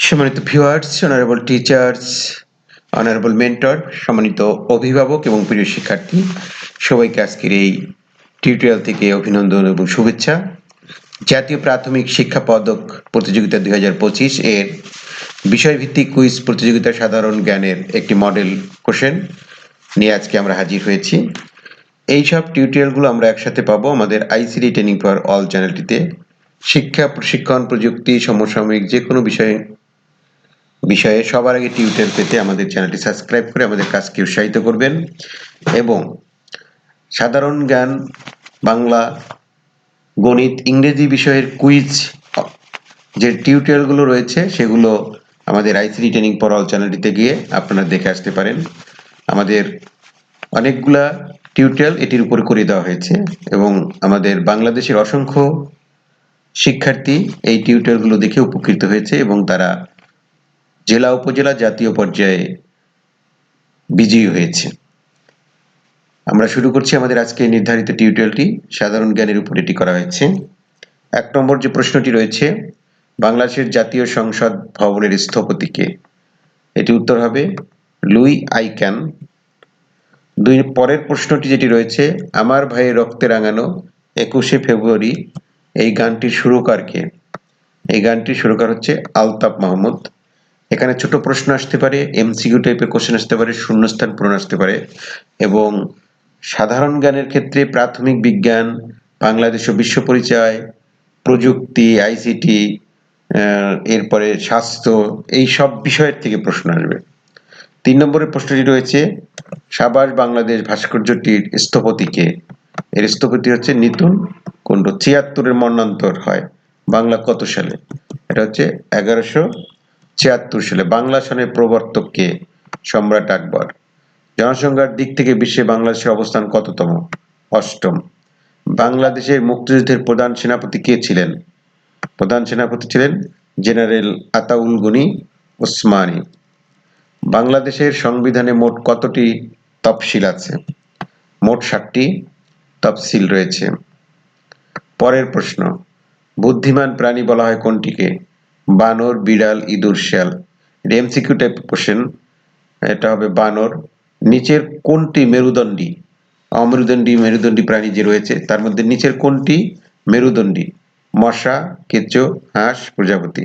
সম্মানিত viewers, honourable teachers, honourable mentor, সম্মানিত অভিভাবক এবং প্রিয় শিক্ষার্থী, সবাইকে আজকের এই টিউটোরিয়াল থেকে অভিনন্দন এবং শুভেচ্ছা। জাতীয় প্রাথমিক শিক্ষা পদক প্রতিযোগিতা 2025 এর বিষয়ভিত্তিক কুইজ প্রতিযোগিতা সাধারণ জ্ঞানের একটি মডেল কোশ্চেন নিয়ে আজকে আমরা হাজির হয়েছি। এইসব টিউটোরিয়ালগুলো আমরা একসাথে পাবো আমাদের আইসিটি ট্রেনিং ফর অল চ্যানেলটিতে। শিক্ষা, প্রশিক্ষণ, প্রযুক্তি, সমসাময়িক যে কোনো বিষয়ে সবার আগে টিউটোরিয়াল পেতে আমাদের চ্যানেলটি সাবস্ক্রাইব করে আমাদের কাজকে উৎসাহিত করবেন এবং সাধারণ জ্ঞান, বাংলা, গণিত, ইংরেজি বিষয়ের কুইজ যে টিউটোরিয়ালগুলো রয়েছে সেগুলো আমাদের আইসিটি ট্রেনিং ফর অল চ্যানেলটিতে গিয়ে আপনারা দেখে আসতে পারেন। আমাদের অনেকগুলা টিউটোরিয়াল এটির উপর করে দেওয়া হয়েছে এবং আমাদের বাংলাদেশের অসংখ্য শিক্ষার্থী এই টিউটোরিয়ালগুলো দেখে উপকৃত হয়েছে এবং তারা জেলা, উপজেলা, জাতীয় পর্যায়ে বিজয়ী হয়েছে। আমরা শুরু করছি আমাদের আজকে নির্ধারিত টিউটোরিয়ালটি। সাধারণ জ্ঞানের উপর এটি করা হয়েছে। 1 নম্বর যে প্রশ্নটি রয়েছে, বাংলাদেশের জাতীয় সংসদ ভবনের স্থপতি কে? এটি উত্তর হবে লুই আইক্যান। পরের প্রশ্নটি যেটি রয়েছে, আমার ভাইয়ের রক্তে রাঙানো 21শে ফেব্রুয়ারি এই গানটির সুরকার কে? এই গানটির সুরকার হচ্ছে আলতাফ মাহমুদ। এখানে ছোট প্রশ্ন আসতে পারে, এমসিকিউ টাইপের কোশ্চেন আসতে পারে, শূন্যস্থান পূরণ আসতে পারে এবং সাধারণ জ্ঞানের ক্ষেত্রে প্রাথমিক বিজ্ঞান, বাংলাদেশ ও বিশ্ব পরিচয়, প্রযুক্তি, আইসিটি, এরপরে স্বাস্থ্য, এই সব বিষয়ের থেকে প্রশ্ন আসবে। 3 নম্বরের প্রশ্নটি রয়েছে, সাবাস বাংলাদেশ ভাস্কর্যটির স্থপতি কে? এর স্থপতি হচ্ছে নিতুন কুণ্ডু। 76-এর মন্বন্তর হয় বাংলা কত সালে? এটা হচ্ছে 1176 সালে। বাংলা সনের প্রবর্তক কে? সম্রাট আকবর। জনসংখ্যার দিক থেকে বিশ্বে বাংলাদেশের অবস্থান কততম? 8ম। বাংলাদেশের মুক্তিযুদ্ধের প্রধান সেনাপতি কে ছিলেন? প্রধান সেনাপতি ছিলেন জেনারেল আতাউল গনি ওসমানী। বাংলাদেশের সংবিধানে মোট কতটি তফসিল আছে? মোট 7টি তফসিল রয়েছে। পরের প্রশ্ন, বুদ্ধিমান প্রাণী বলা হয় কোনটিকে? বানর, বিড়াল, ইঁদুর, শেয়াল। MCQ type question. এটা হবে বানর। নিচের কোনটি মেরুদণ্ডী? অমেরুদণ্ডী, মেরুদণ্ডী প্রাণী যে রয়েছে তার মধ্যে নিচের কোনটি মেরুদণ্ডী? মশা, কেঁচো, হাঁস, প্রজাপতি।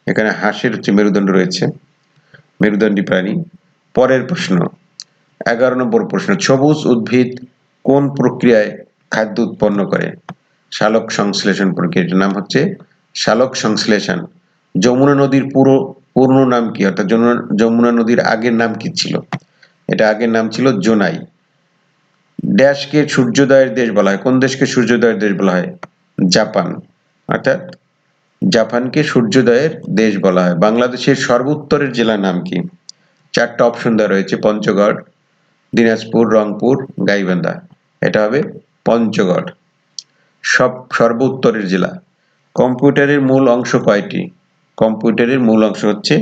এখানে হাঁসের হচ্ছে মেরুদণ্ড রয়েছে, মেরুদণ্ডী প্রাণী। পরের প্রশ্ন, 11 নম্বর প্রশ্ন, সবুজ উদ্ভিদ কোন প্রক্রিয়ায় খাদ্য উৎপন্ন করে? সালোক সংশ্লেষণ প্রক্রিয়া। এটার নাম হচ্ছে সালোক সংশ্লেষণ। যমুনা নদীর পূর্ণ নাম কি? অর্থাৎ যমুনা নদীর আগের নাম কি ছিল? এটা আগের নাম ছিল জোনাই। ড্যাশকে সূর্যোদয়ের দেশ বলা হয়। কোন দেশকে সূর্যোদয়ের দেশ বলা হয়? জাপান। অর্থাৎ জাপানকে সূর্যোদয়ের দেশ বলা হয়। বাংলাদেশের সর্বোত্তরের জেলার নাম কি? 4টা অপশন দেওয়া রয়েছে, পঞ্চগড়, দিনাজপুর, রংপুর, গাইবান্ধা। এটা হবে পঞ্চগড়। সর্বোত্তরের জেলা। কম্পিউটারের মূল অংশ কয়টি? কম্পিউটারের মূল অংশ হচ্ছে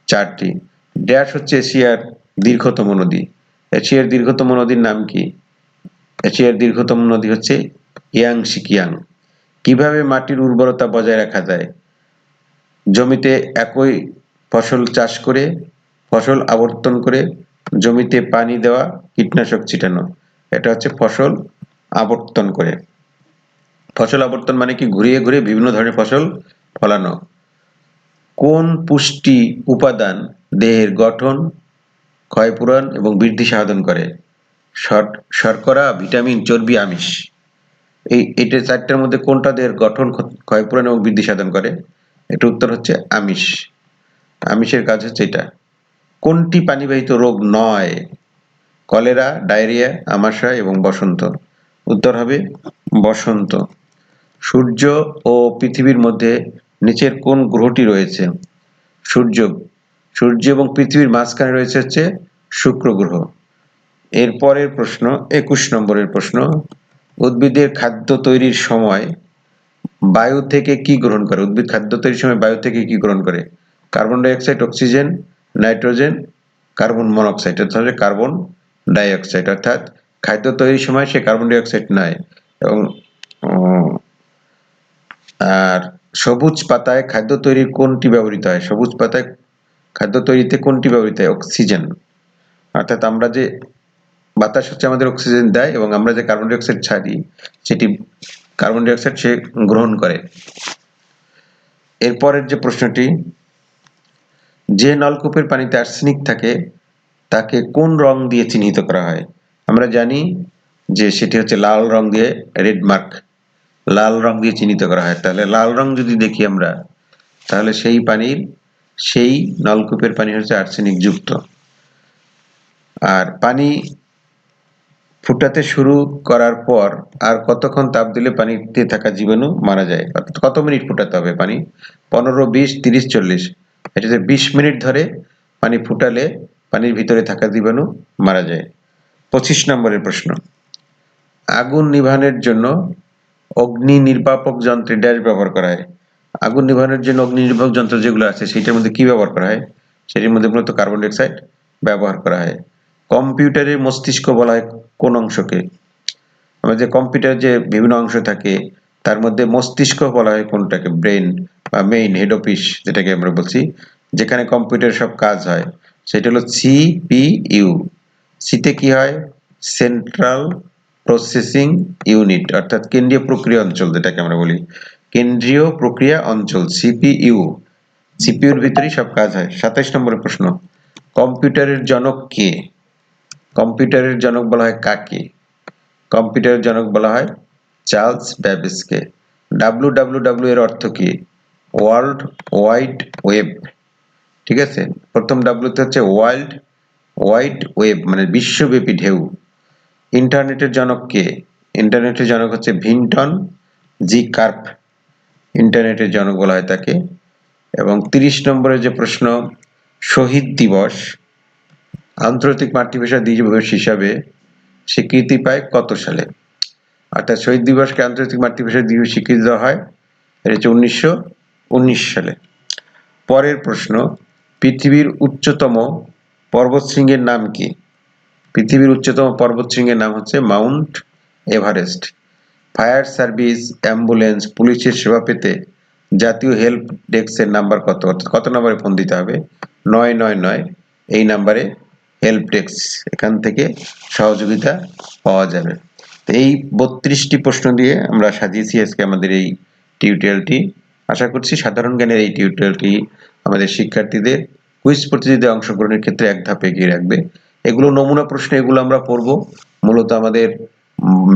4টি। ড্যাশ হচ্ছে এশিয়ার দীর্ঘতম নদী। এশিয়ার দীর্ঘতম নদীর নাম কি? এশিয়ার দীর্ঘতম নদী হচ্ছে ইয়াংশি কিয়াং। কিভাবে মাটির উর্বরতা বজায় রাখা যায়? জমিতে একই ফসল চাষ করে, ফসল আবর্তন করে, জমিতে পানি দেওয়া, কীটনাশক ছিটানো। এটা হচ্ছে ফসল আবর্তন করে। ফসল আবর্তন মানে কি? ঘুরিয়ে ঘুরিয়ে বিভিন্ন ধরনের ফসল ফলানো। কোন পুষ্টি উপাদান দেহের গঠন, ক্ষয়পূরণ এবং বৃদ্ধি সাধন করে? শর্করা, ভিটামিন, চর্বি, আমিষ। এটা 4টার মধ্যে কোনটা দেহের গঠন, ক্ষয়পূরণ এবং বৃদ্ধি সাধন করে? এটা উত্তর হচ্ছে আমিষ। আমিষের কাজ হচ্ছে এটা। কোনটি পানিবাহিত রোগ নয়? কলেরা, ডায়রিয়া, আমাশয় এবং বসন্ত। উত্তর হবে বসন্ত। সূর্য ও পৃথিবীর মধ্যে নিচের কোন গ্রহটি রয়েছে? সূর্য। সূর্য এবং পৃথিবীর মাঝখানে রয়েছে হচ্ছে শুক্র গ্রহ। এর পরের প্রশ্ন, 21 নম্বরের প্রশ্ন, উদ্ভিদের খাদ্য তৈরির সময় বায়ু থেকে কি গ্রহণ করে? উদ্ভিদ খাদ্য তৈরির সময় বায়ু থেকে কি গ্রহণ করে? Carbon die oxide, oxygen, nitrogen, carbon monoxide. অর্থাৎ কার্বন ডাই অক্সাইড। অর্থাৎ খাদ্য তৈরির সময় সে কার্বন ডাই অক্সাইড নেয় এবং আর সবুজ পাতায় খাদ্য তৈরির কোনটি ব্যবহৃত হয়? সবুজ পাতায় খাদ্য তৈরিতে কোনটি ব্যবহৃত হয়? অক্সিজেন। অর্থাৎ আমরা যে বাতাস হচ্ছে আমাদের অক্সিজেন দেয় এবং আমরা যে কার্বন ডাই অক্সাইড ছাড়ি সেটি কার্বন ডাই অক্সাইড সে গ্রহণ করে। এরপরের যে প্রশ্নটি, যে নলকূপের পানিতে আর্সেনিক থাকে তাকে কোন রং দিয়ে চিহ্নিত করা হয়? আমরা জানি যে সেটি হচ্ছে লাল রং দিয়ে, রেড মার্ক, লাল রং দিয়ে চিহ্নিত করা হয়। তাহলে লাল রং যদি দেখি আমরা, তাহলে সেই নলকূপের পানি হচ্ছে আর্সেনিক যুক্ত। আর পানি ফুটাতে শুরু করার পর আর কতক্ষণ তাপ দিলে পানিতে থাকা জীবাণু মারা যায়? অর্থাৎ কত মিনিট ফুটাতে হবে পানি? 15, 20, 30, 40। এটাতে 20 মিনিট ধরে পানি ফুটালে পানির ভিতরে থাকা জীবাণু মারা যায়। 25 নম্বরের প্রশ্ন, আগুন নিভানোর জন্য অগ্নি নির্বাপক যন্ত্রে ড্যাশ ব্যবহার করা হয়? আগুন নিভানোর জন্য অগ্নি নির্বাপক যন্ত্র যেগুলো আছে সেটার মধ্যে কি ব্যবহার করা হয়? সেটির মধ্যে মূলত কার্বন ডাই অক্সাইড ব্যবহার করা হয়। কম্পিউটারের মস্তিষ্ক বলা হয় কোন অংশকে? আমাদের যে কম্পিউটার যে বিভিন্ন অংশ থাকে তার মধ্যে মস্তিষ্ক বলা হয় কোনটাকে? ব্রেন বা মেইন হেড অফিস যেটাকে আমরা বলছি, যেখানে কম্পিউটার সব কাজ হয়, সেটা হলো সিপিইউ। সিতে কি হয়? সেন্ট্রাল প্রসেসিং ইউনিট, অর্থাৎ কেন্দ্রীয় প্রক্রিয়া অঞ্চল যেটাকে আমরা বলি, কেন্দ্রীয় প্রক্রিয়া অঞ্চল সিপিইউ। সিপিইউর ভিতরেই সব কাজ হয়। 27 নম্বরের প্রশ্ন, কম্পিউটারের জনক কে? কম্পিউটারের জনক বলা হয় কাকে? কম্পিউটারের জনক বলা হয় চার্লস ব্যাবেজকে। www এর অর্থ কি? World wide web. ঠিক আছে, প্রথম ডাব্লিউ তে হচ্ছে ওয়ার্ল্ড ওয়াইড ওয়েব মানে বিশ্বব্যাপী ঢেউ। ইন্টারনেটের জনক কে? ইন্টারনেটের জনক হচ্ছে ভিনটন জি কার্প, ইন্টারনেটের জনক বলা হয় তাকে। এবং 30 নম্বরের যে প্রশ্ন, শহীদ দিবস আন্তর্জাতিক মাতৃভাষা দিবস হিসাবে স্বীকৃতি পায় কত সালে? অর্থাৎ শহীদ দিবসকে আন্তর্জাতিক মাতৃভাষা দিবস স্বীকৃতি দেওয়া হয় এটা হচ্ছে 1919 সালে। পরের প্রশ্ন, পৃথিবীর উচ্চতম পর্বতশৃঙ্গের নাম কি? পৃথিবীর উচ্চতম পর্বতশৃঙ্গের নাম হচ্ছে Mount Everest. Fire service, ambulance, পুলিশের সেবা পেতে জাতীয় হেল্প ডেস্কের নাম্বার কত? অর্থাৎ কত নম্বরে ফোন দিতে হবে? 999 এই নাম্বারে হেল্প ডেস্ক, এখান থেকে সহযোগিতা পাওয়া যাবে। এই 32টি প্রশ্ন দিয়ে আমরা সাজিয়েছি আজকে আমাদের এই টিউটোরিয়ালটি। আশা করছি সাধারণ জ্ঞানের এই টিউটোরিয়ালটি আমাদের শিক্ষার্থীদের কুইজ প্রতিযোগিতায় অংশগ্রহণের ক্ষেত্রে এক ধাপ এগিয়ে রাখবে। এগুলো নমুনা প্রশ্ন, এগুলো আমরা পড়ব মূলত আমাদের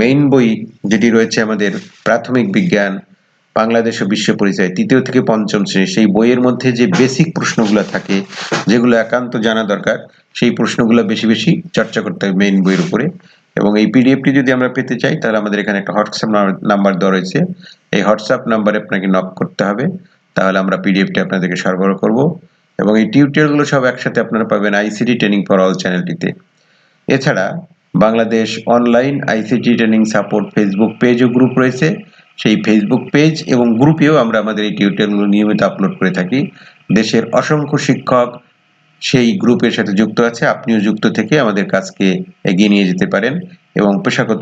মেইন বই যেটি রয়েছে আমাদের প্রাথমিক বিজ্ঞান বাংলাদেশ ও বিশ্ব পরিচয় 3য় থেকে 5ম শ্রেণী, সেই বইয়ের মধ্যে যে বেসিক প্রশ্নগুলো থাকে যেগুলো একান্ত জানা দরকার, সেই প্রশ্নগুলো বেশি বেশি চর্চা করতে হবে মেইন বইয়ের উপরে। এবং এই পিডিএফটি যদি আমরা পেতে চাই তাহলে আমাদের এখানে একটা হোয়াটসঅ্যাপ নাম্বার দেওয়া রয়েছে, এই হোয়াটসঅ্যাপ নাম্বারে আপনাকে নক করতে হবে, তাহলে আমরা পিডিএফটি আপনাদেরকে সরবরাহ করব। এবং এই টিউটোরিয়ালগুলো সব একসাথে আপনারা পাবেন আইসিটি ট্রেনিং ফর অল চ্যানেলটিতে। এছাড়া Bangladesh online ICT training support Facebook page ও গ্রুপ রয়েছে, সেই ফেসবুক পেজ এবং গ্রুপেও আমরা আমাদের এই টিউটোরিয়ালগুলো নিয়মিত আপলোড করে থাকি। দেশের অসংখ্য শিক্ষক সেই গ্রুপের সাথে যুক্ত আছে, আপনিও যুক্ত থেকে আমাদের কাজকে এগিয়ে নিয়ে যেতে পারেন এবং পেশাগত